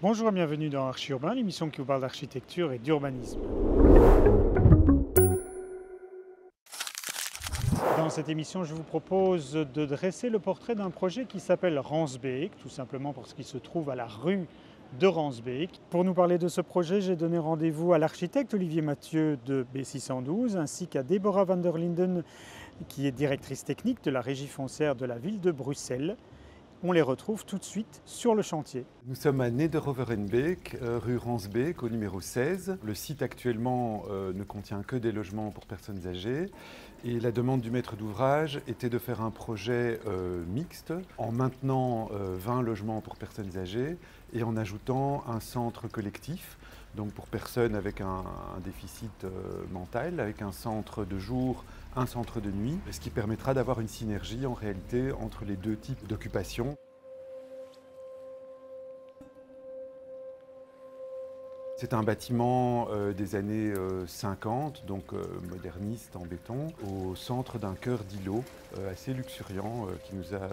Bonjour et bienvenue dans Archi-Urbain, l'émission qui vous parle d'architecture et d'urbanisme. Dans cette émission, je vous propose de dresser le portrait d'un projet qui s'appelle Ransbeek, tout simplement parce qu'il se trouve à la rue de Ransbeek. Pour nous parler de ce projet, j'ai donné rendez-vous à l'architecte Olivier Mathieu de B612 ainsi qu'à Deborah van der Linden, qui est directrice technique de la régie foncière de la ville de Bruxelles. On les retrouve tout de suite sur le chantier. Nous sommes à Nederoverenbeek, rue Ransbeek, au numéro 16. Le site actuellement ne contient que des logements pour personnes âgées. Et la demande du maître d'ouvrage était de faire un projet mixte en maintenant 20 logements pour personnes âgées et en ajoutant un centre collectif, donc pour personnes avec un déficit mental, avec un centre de jour, un centre de nuit, ce qui permettra d'avoir une synergie en réalité entre les deux types d'occupation. C'est un bâtiment des années 50, donc moderniste en béton, au centre d'un cœur d'îlot assez luxuriant qui nous a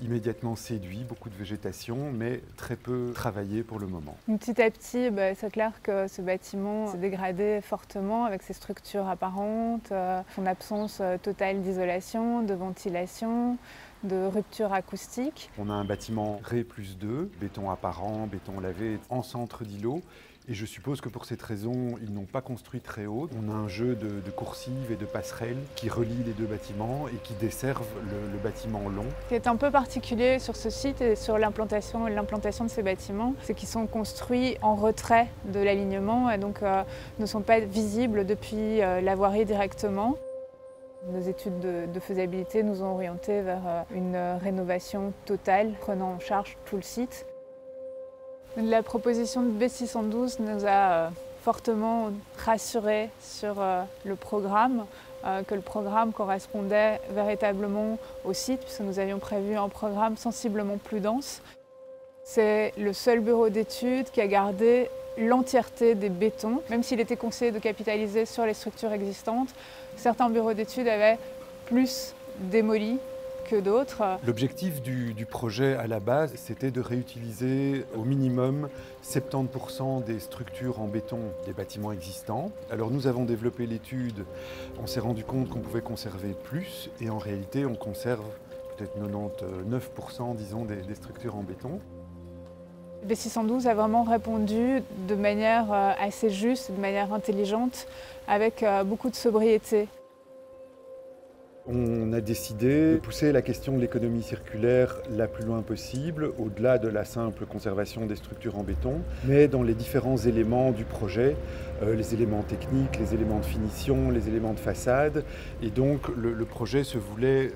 immédiatement séduit, beaucoup de végétation, mais très peu travaillé pour le moment. Petit à petit, c'est clair que ce bâtiment s'est dégradé fortement avec ses structures apparentes, son absence totale d'isolation, de ventilation, de rupture acoustique. On a un bâtiment Ré+2, béton apparent, béton lavé, en centre d'îlot. Et je suppose que pour cette raison, ils n'ont pas construit très haut. On a un jeu de coursives et de passerelles qui relient les deux bâtiments et qui desservent le bâtiment long. Ce qui est un peu particulier sur ce site et sur l'implantation de ces bâtiments, c'est qu'ils sont construits en retrait de l'alignement et donc ne sont pas visibles depuis la voirie directement. Nos études de faisabilité nous ont orientés vers une rénovation totale, prenant en charge tout le site. La proposition de B612 nous a fortement rassurés sur le programme, que le programme correspondait véritablement au site, puisque nous avions prévu un programme sensiblement plus dense. C'est le seul bureau d'études qui a gardé l'entièreté des bétons, même s'il était conseillé de capitaliser sur les structures existantes. Certains bureaux d'études avaient plus démoli que d'autres. L'objectif du projet à la base, c'était de réutiliser au minimum 70% des structures en béton des bâtiments existants. Alors nous avons développé l'étude, on s'est rendu compte qu'on pouvait conserver plus et en réalité on conserve peut-être 99% disons des structures en béton. B612 a vraiment répondu de manière assez juste, de manière intelligente, avec beaucoup de sobriété. On a décidé de pousser la question de l'économie circulaire la plus loin possible, au-delà de la simple conservation des structures en béton, mais dans les différents éléments du projet, les éléments techniques, les éléments de finition, les éléments de façade. Et donc le projet se voulait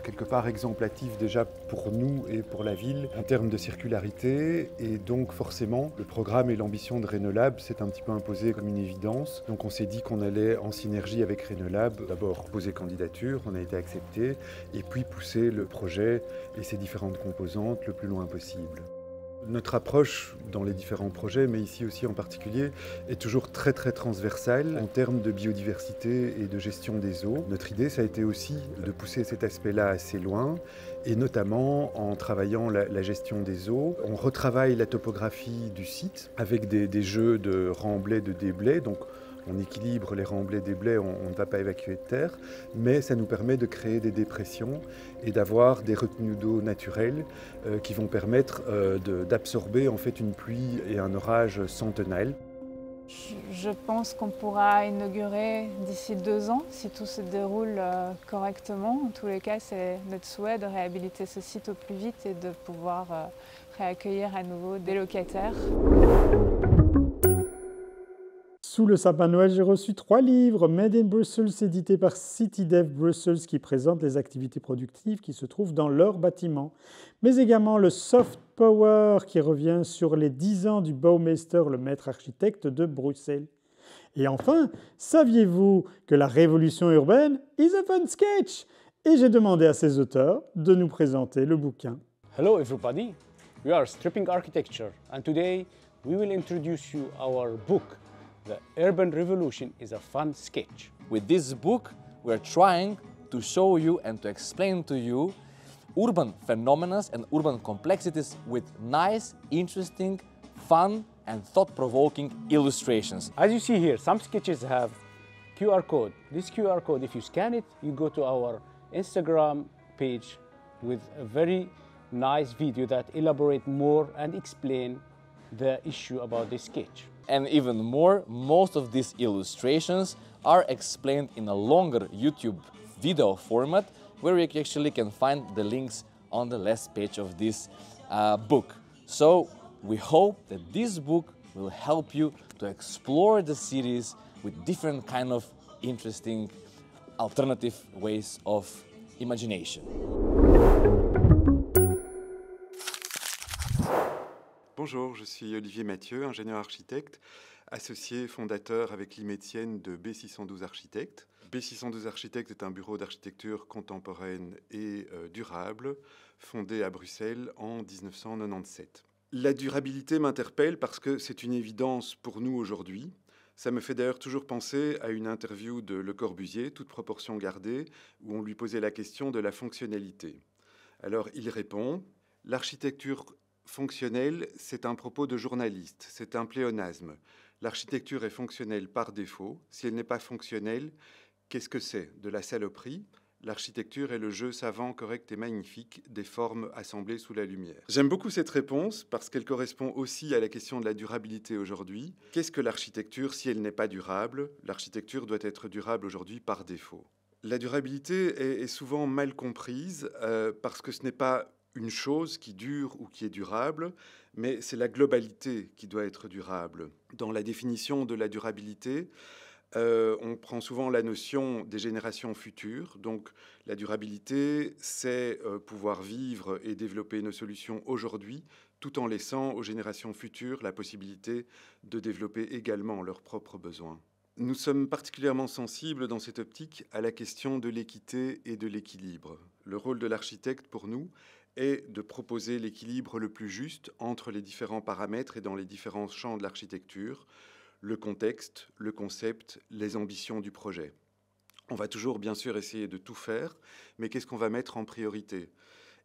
quelque part exemplatif déjà pour nous et pour la ville en termes de circularité, et donc forcément le programme et l'ambition de Renolab s'est un petit peu imposé comme une évidence. Donc on s'est dit qu'on allait en synergie avec Renolab d'abord poser candidature, on a été accepté, et puis pousser le projet et ses différentes composantes le plus loin possible. Notre approche dans les différents projets, mais ici aussi en particulier, est toujours très transversale en termes de biodiversité et de gestion des eaux. Notre idée, ça a été aussi de pousser cet aspect-là assez loin, et notamment en travaillant la gestion des eaux. On retravaille la topographie du site avec des jeux de remblais, de déblais. Donc, on équilibre les remblais des blés, on ne va pas évacuer de terre, mais ça nous permet de créer des dépressions et d'avoir des retenues d'eau naturelles qui vont permettre d'absorber en fait une pluie et un orage centennal. Je pense qu'on pourra inaugurer d'ici 2 ans, si tout se déroule correctement. En tous les cas, c'est notre souhait de réhabiliter ce site au plus vite et de pouvoir réaccueillir à nouveau des locataires. Sous le sapin de Noël, j'ai reçu 3 livres Made in Brussels édités par CityDev Brussels qui présentent les activités productives qui se trouvent dans leur bâtiment, mais également le Soft Power qui revient sur les 10 ans du Bouwmeester, le maître architecte de Bruxelles. Et enfin, saviez-vous que la révolution urbaine is a fun sketch? Et j'ai demandé à ses auteurs de nous présenter le bouquin. Hello everybody, we are Stripping Architecture and today we will introduce you our book. The Urban Revolution is a fun sketch. With this book, we're trying to show you and to explain to you urban phenomena and urban complexities with nice, interesting fun and thought-provoking illustrations. As you see here, some sketches have QR code. This QR code, if you scan it, you go to our Instagram page with a very nice video that elaborate more and explain the issue about this sketch. And even more, most of these illustrations are explained in a longer YouTube video format where you actually can find the links on the last page of this book. So we hope that this book will help you to explore the series with different kind of interesting alternative ways of imagination. Bonjour, je suis Olivier Mathieu, ingénieur architecte, associé fondateur avec l'IMETIenne de B612 Architectes. B612 Architectes est un bureau d'architecture contemporaine et durable, fondé à Bruxelles en 1997. La durabilité m'interpelle parce que c'est une évidence pour nous aujourd'hui. Ça me fait d'ailleurs toujours penser à une interview de Le Corbusier, toute proportion gardée, où on lui posait la question de la fonctionnalité. Alors il répond « L'architecture fonctionnelle, c'est un propos de journaliste, c'est un pléonasme. L'architecture est fonctionnelle par défaut. Si elle n'est pas fonctionnelle, qu'est-ce que c'est? De la saloperie? L'architecture est le jeu savant, correct et magnifique des formes assemblées sous la lumière. » J'aime beaucoup cette réponse parce qu'elle correspond aussi à la question de la durabilité aujourd'hui. Qu'est-ce que l'architecture si elle n'est pas durable? L'architecture doit être durable aujourd'hui par défaut. La durabilité est souvent mal comprise parce que ce n'est pas une chose qui dure ou qui est durable, mais c'est la globalité qui doit être durable. Dans la définition de la durabilité, on prend souvent la notion des générations futures. Donc la durabilité, c'est pouvoir vivre et développer nos solutions aujourd'hui, tout en laissant aux générations futures la possibilité de développer également leurs propres besoins. Nous sommes particulièrement sensibles dans cette optique à la question de l'équité et de l'équilibre. Le rôle de l'architecte pour nous est de proposer l'équilibre le plus juste entre les différents paramètres et dans les différents champs de l'architecture, le contexte, le concept, les ambitions du projet. On va toujours bien sûr essayer de tout faire, mais qu'est-ce qu'on va mettre en priorité?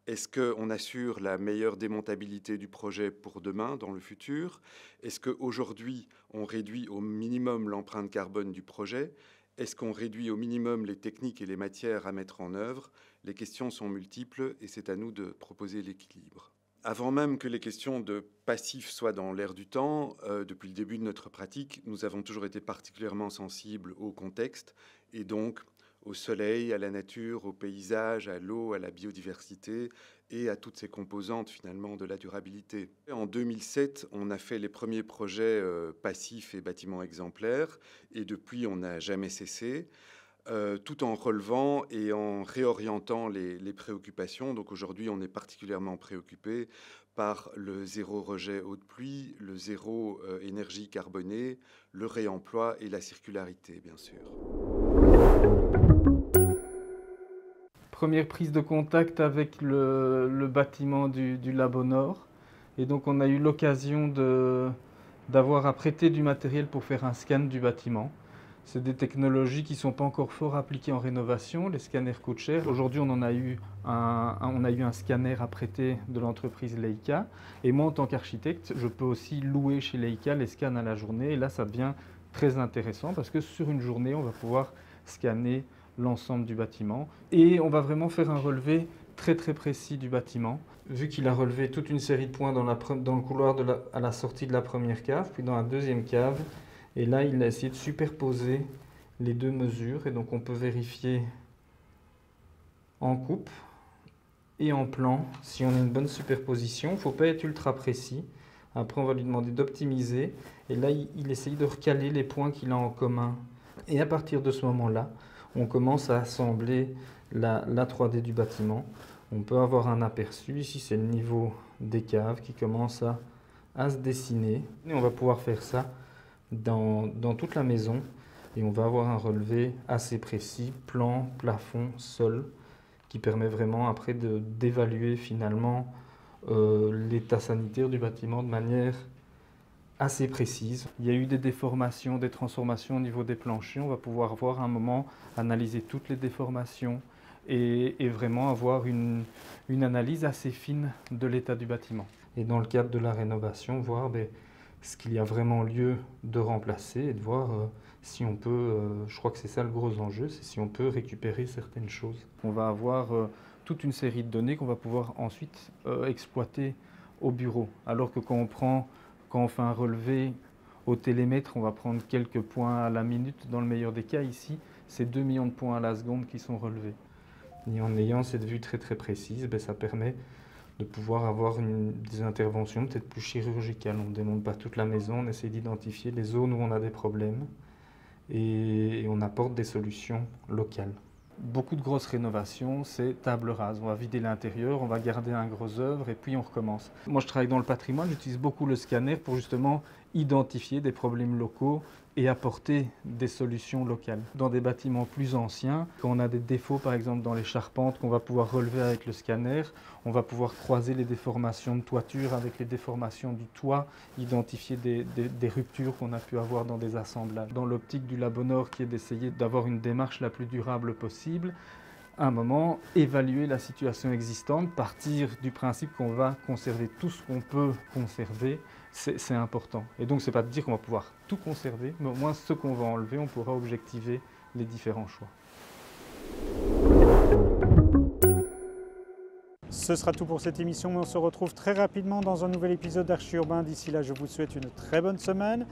Est-ce qu'on assure la meilleure démontabilité du projet pour demain, dans le futur? Est-ce qu'aujourd'hui, on réduit au minimum l'empreinte carbone du projet? Est-ce qu'on réduit au minimum les techniques et les matières à mettre en œuvre? Les questions sont multiples et c'est à nous de proposer l'équilibre. Avant même que les questions de passif soient dans l'air du temps, depuis le début de notre pratique, nous avons toujours été particulièrement sensibles au contexte et donc au soleil, à la nature, au paysage, à l'eau, à la biodiversité et à toutes ces composantes finalement de la durabilité. En 2007, on a fait les premiers projets passifs et bâtiments exemplaires et depuis on n'a jamais cessé. Tout en relevant et en réorientant les préoccupations. Donc aujourd'hui, on est particulièrement préoccupé par le zéro rejet eau de pluie, le zéro énergie carbonée, le réemploi et la circularité, bien sûr. Première prise de contact avec le bâtiment du Labo Nord. Et donc on a eu l'occasion d'avoir à prêter du matériel pour faire un scan du bâtiment. C'est des technologies qui ne sont pas encore fort appliquées en rénovation. Les scanners coûtent cher. Aujourd'hui, on a eu un scanner à prêter de l'entreprise Leica. Et moi, en tant qu'architecte, je peux aussi louer chez Leica les scans à la journée. Et là, ça devient très intéressant parce que sur une journée, on va pouvoir scanner l'ensemble du bâtiment. Et on va vraiment faire un relevé très très précis du bâtiment. Vu qu'il a relevé toute une série de points dans le couloir à la sortie de la première cave, puis dans la deuxième cave. Et là, il a essayé de superposer les deux mesures. Et donc, on peut vérifier en coupe et en plan si on a une bonne superposition. Il ne faut pas être ultra précis. Après, on va lui demander d'optimiser. Et là, il essaye de recaler les points qu'il a en commun. Et à partir de ce moment-là, on commence à assembler la 3D du bâtiment. On peut avoir un aperçu. Ici, c'est le niveau des caves qui commence à se dessiner. Et on va pouvoir faire ça dans toute la maison et on va avoir un relevé assez précis, plan, plafond, sol, qui permet vraiment après d'évaluer finalement l'état sanitaire du bâtiment de manière assez précise. Il y a eu des déformations, des transformations au niveau des planchers. On va pouvoir voir à un moment, analyser toutes les déformations et vraiment avoir une analyse assez fine de l'état du bâtiment. et dans le cadre de la rénovation, voir ce qu'il y a vraiment lieu de remplacer et de voir si on peut, je crois que c'est ça le gros enjeu, c'est si on peut récupérer certaines choses. On va avoir toute une série de données qu'on va pouvoir ensuite exploiter au bureau, alors que quand on fait un relevé au télémètre, on va prendre quelques points à la minute. Dans le meilleur des cas, ici, c'est 2 millions de points à la seconde qui sont relevés. Et en ayant cette vue très très précise, ça permet de pouvoir avoir des interventions peut-être plus chirurgicales. On ne démonte pas toute la maison, on essaie d'identifier les zones où on a des problèmes et on apporte des solutions locales. Beaucoup de grosses rénovations, c'est table rase. On va vider l'intérieur, on va garder un gros œuvre et puis on recommence. Moi, je travaille dans le patrimoine, j'utilise beaucoup le scanner pour justement identifier des problèmes locaux et apporter des solutions locales. Dans des bâtiments plus anciens, quand on a des défauts par exemple dans les charpentes qu'on va pouvoir relever avec le scanner, on va pouvoir croiser les déformations de toiture avec les déformations du toit, identifier des ruptures qu'on a pu avoir dans des assemblages. Dans l'optique du Labonor qui est d'essayer d'avoir une démarche la plus durable possible, à un moment, évaluer la situation existante, partir du principe qu'on va conserver tout ce qu'on peut conserver, c'est important. Et donc, ce n'est pas de dire qu'on va pouvoir tout conserver, mais au moins ce qu'on va enlever, on pourra objectiver les différents choix. Ce sera tout pour cette émission, mais on se retrouve très rapidement dans un nouvel épisode d'Archi Urbain. D'ici là, je vous souhaite une très bonne semaine.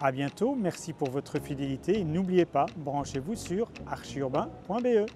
À bientôt, merci pour votre fidélité et n'oubliez pas, branchez-vous sur archiurbain.be.